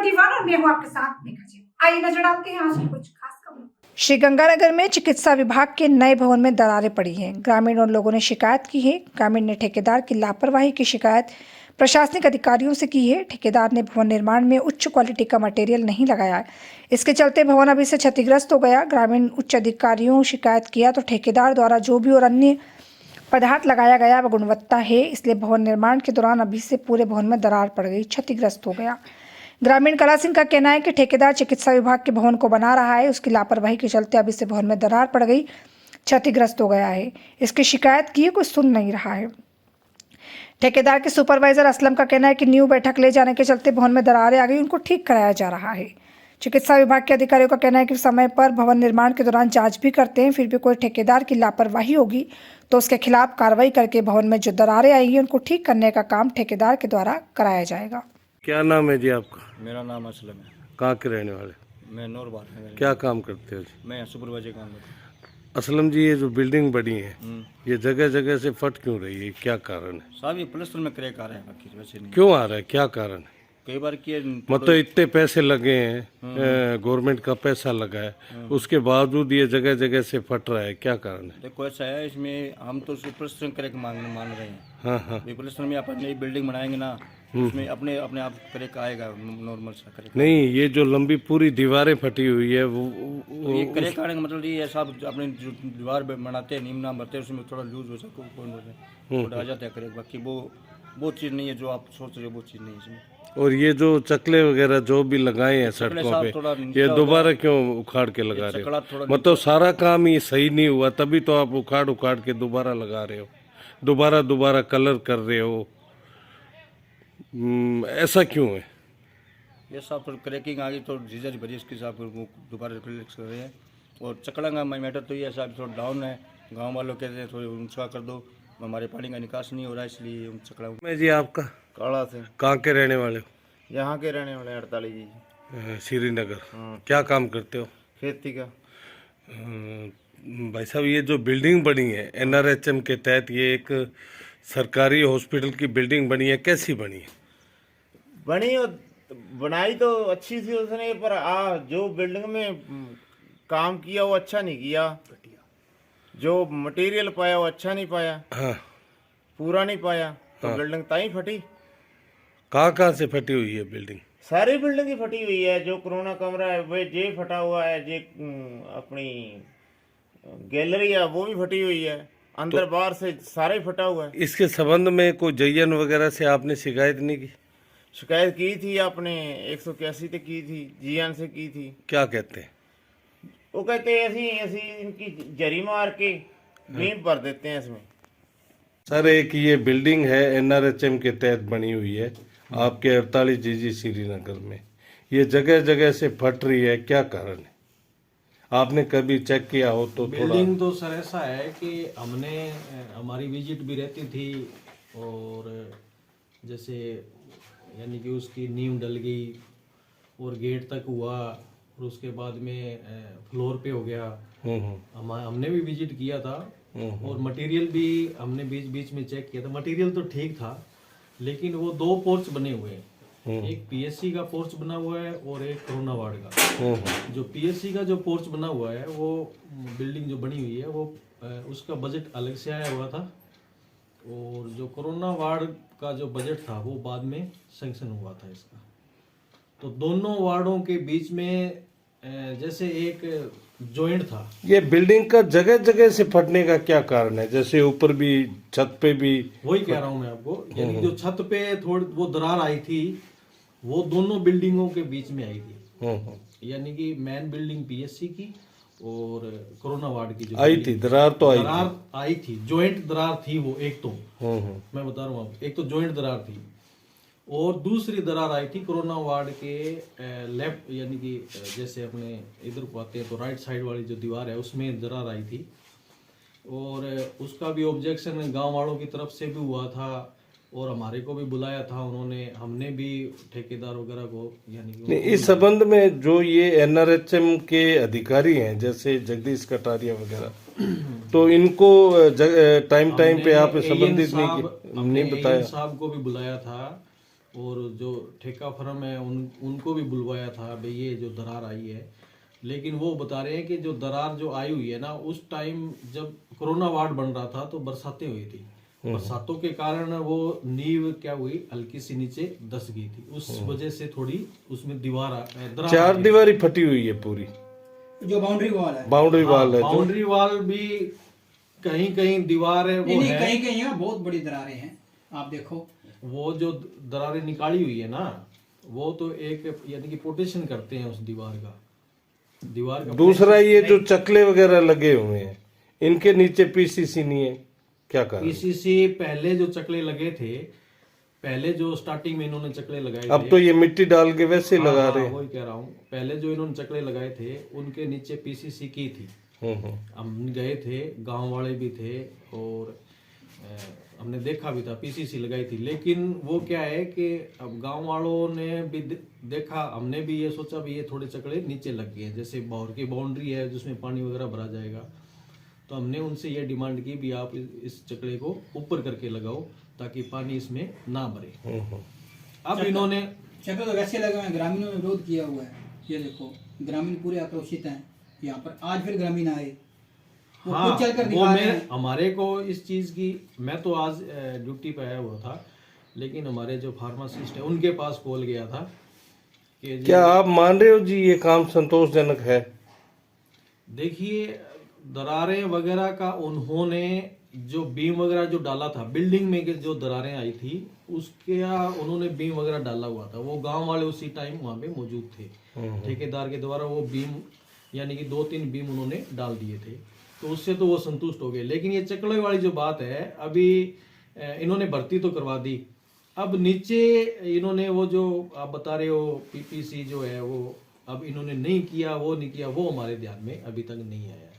दीवान और मैं हूँ आपके साथ मेघा जी। आइए नजर डालते हैं आज की कुछ खास खबरों। श्रीगंगानगर में चिकित्सा विभाग के नए भवन में दरारें पड़ी हैं। ग्रामीण और लोगों ने शिकायत की है। ग्रामीण ने ठेकेदार की लापरवाही की शिकायत प्रशासनिक अधिकारियों से की है। ठेकेदार ने भवन निर्माण में उच्च क्वालिटी का मटेरियल नहीं लगाया है। इसके चलते भवन अभी से क्षतिग्रस्त हो गया। ग्रामीण उच्च अधिकारियों शिकायत किया तो ठेकेदार द्वारा जो भी और अन्य पदार्थ लगाया गया वह गुणवत्ता है, इसलिए भवन निर्माण के दौरान अभी से पूरे भवन में दरार पड़ गई, क्षतिग्रस्त हो गया। ग्रामीण कला सिंह का कहना है कि ठेकेदार चिकित्सा विभाग के भवन को बना रहा है, उसकी लापरवाही के चलते अभी से भवन में दरार पड़ गई, क्षतिग्रस्त हो गया है। इसकी शिकायत की कोई सुन नहीं रहा है। ठेकेदार के सुपरवाइजर असलम का कहना है कि न्यू बैठक ले जाने के चलते भवन में दरारें आ गई, उनको ठीक कराया जा रहा है। चिकित्सा विभाग के अधिकारियों का कहना है कि समय पर भवन निर्माण के दौरान जांच भी करते हैं, फिर भी कोई ठेकेदार की लापरवाही होगी तो उसके खिलाफ कार्रवाई करके भवन में जो दरारें आएंगी उनको ठीक करने का काम ठेकेदार के द्वारा कराया जाएगा। क्या नाम है जी आपका? मेरा नाम असलम है। कहाँ के रहने वाले? मैं नूरबाग में। क्या काम करते हो जी? मैं सुपरवाइजर काम करता असलम जी, ये जो बिल्डिंग बनी है हूँ। ये जगह जगह से फट क्यों रही है, क्या कारण है? साहब ये प्लस्तर में क्रैक आ रहा है, बाकी वैसे नहीं। क्यों आ रहा है, क्या कारण है? कई बार किए मतलब इतने पैसे लगे हैं, गवर्नमेंट का पैसा लगा है, उसके बावजूद ये जगह जगह से फट रहा है, क्या कारण है? देखो ऐसा है, इसमें हम तो सिर्फ प्लस्तर में क्रैक मान रहे हैं। हाँ हाँ। ये प्लस्तर में अपन नई बिल्डिंग बनाएंगे ना, उसमें अपने अपने आप क्रैक आएगा, नॉर्मल सा क्रैक। नहीं, ये जो लंबी पूरी दीवारें फटी हुई है तो ये क्रैक आने का मतलब ये है साहब, अपने जो दीवार बनाते हैं नीम नाम भरते हैं, उसमें थोड़ा लूज हो सके आ जाता है क्रैक। बाकी वो चीज़ नहीं है जो आप सोच रहे हो, वो चीज़ नहीं है इसमें। और ये जो चकले वगैरह जो भी लगाए हैं सड़कों पे, ये दोबारा क्यों उखाड़ के लगा रहे हो? मतलब सारा काम ही सही नहीं हुआ, तभी तो आप उखाड़ के दोबारा लगा रहे हो, दोबारा कलर कर रहे हो। ऐसा क्यों है? ये सब तो क्रैकिंग आ गई तो जीजर भरी इसके साथ वो दोबारा रिफ्लेक्स कर रहे हैं। और चकड़ांगा मैटर तो ये साहब थोड़ा डाउन है, गांव वालों कहते हैं थोड़ी ऊंचा कर दो, हमारे पानी का निकास नहीं हो रहा है, इसलिए चकड़ा। मैं जी आपका? काला से। कहाँ के रहने वाले हो? यहाँ के रहने वाले 48 जी। श्रीनगर। हाँ। क्या काम करते हो? खेती का। भाई साहब, ये जो बिल्डिंग बनी है NRHM के तहत, ये एक सरकारी हॉस्पिटल की बिल्डिंग बनी है, कैसी बनी है? बनी और बनाई तो अच्छी थी उसने, पर जो बिल्डिंग में काम किया वो अच्छा नहीं किया, जो मटेरियल पाया वो अच्छा नहीं पाया। हाँ। पूरा नहीं पाया तो हाँ। बिल्डिंग ताई फटी। कहाँ से फटी हुई है बिल्डिंग? सारी बिल्डिंग ही फटी हुई है। जो कोरोना कमरा है वो जे फटा हुआ है, जे अपनी गैलरी है वो भी फटी हुई है, अंदर बाहर से सारा ही फटा हुआ है। इसके संबंध में कोई जयन वगैरह से आपने शिकायत नहीं की? शिकायत की थी आपने 181 तक की थी, जीएन से की थी। क्या कहते हैं वो कहते हैं ऐसी इनकी जरी मार के बीम भर देते हैं इसमें। सर? एक ये बिल्डिंग है NRHM के तहत बनी हुई है आपके 48 GG श्रीनगर में, ये जगह जगह से फट रही है, क्या कारण है? आपने कभी चेक किया हो तो थोड़ा। बिल्डिंग तो सर ऐसा है कि हमारी विजिट भी रहती थी, और जैसे यानी कि उसकी नींव डल गई और गेट तक हुआ, और उसके बाद में फ्लोर पे हो गया। हमने भी विजिट किया था, और मटेरियल भी हमने बीच बीच में चेक किया था। मटेरियल तो ठीक था, लेकिन वो 2 पोर्च बने हुए हैं, एक PSC का पोर्च बना हुआ है और एक कोरोना वार्ड का। जो PSC का जो पोर्च बना हुआ है, वो बिल्डिंग जो बनी हुई है वो उसका बजट अलग से आया हुआ था, और जो कोरोना वार्ड का जो बजट था वो बाद में सैंक्शन हुआ था इसका। तो दोनों वार्डों के बीच में जैसे एक जॉइंट था। ये बिल्डिंग का जगह जगह से फटने का क्या कारण है? जैसे ऊपर भी, छत पे भी। वही कह रहा हूँ मैं आपको, यानी जो छत पे थोड़ी वो दरार आई थी, वो दोनों बिल्डिंगों के बीच में आई थी। यानी कि मेन बिल्डिंग PSC की और कोरोना वार्ड की जो आई थी दरार, तो आई थी, जॉइंट दरार थी वो। एक तो मैं बता रहा हूँ आपको, एक तो जॉइंट दरार थी, और दूसरी दरार आई थी कोरोना वार्ड के लेफ्ट, यानी कि जैसे अपने इधर को आते हैं तो राइट साइड वाली जो दीवार है उसमें दरार आई थी। और उसका भी ऑब्जेक्शन गांव वालों की तरफ से भी हुआ था, और हमारे को भी बुलाया था उन्होंने, हमने भी ठेकेदार वगैरह को, यानी कि इस संबंध में जो ये NRHM के अधिकारी हैं जैसे जगदीश कटारिया वगैरह, तो इनको टाइम पे आप संबंधित नहीं बताया? साहब को भी बुलाया था, और जो ठेका फर्म है उनको भी बुलवाया था भाई ये जो दरार आई है, लेकिन वो बता रहे हैं कि जो दरार जो आई हुई है ना, उस टाइम जब कोरोना वार्ड बन रहा था तो बरसातें हुई थी, बरसातों के कारण वो नींव क्या हुई हल्की सी नीचे धस गई थी, उस वजह से थोड़ी उसमें दरार चार दीवारी फटी हुई है पूरी, जो बाउंड्री वॉल है, बाउंड्री वाल है जो। बाउंड्री वाल भी कहीं कहीं दीवार है वो है, कहीं कहीं है बहुत बड़ी दरारें हैं। आप देखो वो जो दरारें निकाली हुई है ना, वो तो एक यानी कि प्रोटेक्शन करते हैं उस दीवार का। दूसरा ये जो चकले वगैरह लगे हुए हैं, इनके नीचे पीसीसी नहीं है, क्या कारण? पीसीसी पहले जो चकले लगे थे, पहले जो स्टार्टिंग में इन्होंने चकले लगाए अब थे, तो ये मिट्टी डाल के वैसे हाँ, लगा रहे हैं। वही कह रहा हूँ, पहले जो इन्होंने चकले लगाए थे उनके नीचे पीसीसी की थी। हम गए थे, गांव वाले भी थे और हमने देखा भी था पीसीसी लगाई थी, लेकिन वो क्या है कि अब गांव वालों ने भी देखा, हमने भी ये सोचा भी ये थोड़े चकड़े नीचे लग गए हैं, जैसे बाहर की बाउंड्री है जिसमें पानी वगैरह भरा जाएगा, तो हमने उनसे ये डिमांड की भी आप इस चकड़े को ऊपर करके लगाओ ताकि पानी इसमें ना भरे। अब इन्होंने चक्र तो वैसे लगे हुए हैं, ग्रामीणों ने विरोध किया हुआ है। ये देखो ग्रामीण पूरे आक्रोशित हैं यहाँ पर, आज फिर ग्रामीण आए, वो खुद चलकर दिखा रहे हैं। हमारे को इस चीज की, मैं तो आज ड्यूटी पे आया हुआ था, लेकिन हमारे जो फार्मासिस्ट है उनके पास कॉल गया था कि क्या आप मान रहे हो जी ये काम संतोषजनक है? देखिए दरारें वगैरह का उन्होंने जो बीम वगैरह जो डाला था बिल्डिंग में के जो दरारें आई थी उसके उन्होंने बीम वगैरह डाला हुआ था, वो गांव वाले उसी टाइम वहां पे मौजूद थे, ठेकेदार के द्वारा वो बीम यानी कि 2-3 बीम उन्होंने डाल दिए थे, तो उससे तो वो संतुष्ट हो गए। लेकिन ये चकड़े वाली जो बात है, अभी इन्होंने भर्ती तो करवा दी, अब नीचे इन्होंने वो जो आप बता रहे हो पीपीसी जो है वो अब इन्होंने नहीं किया, वो नहीं किया, वो हमारे ध्यान में अभी तक नहीं आया है।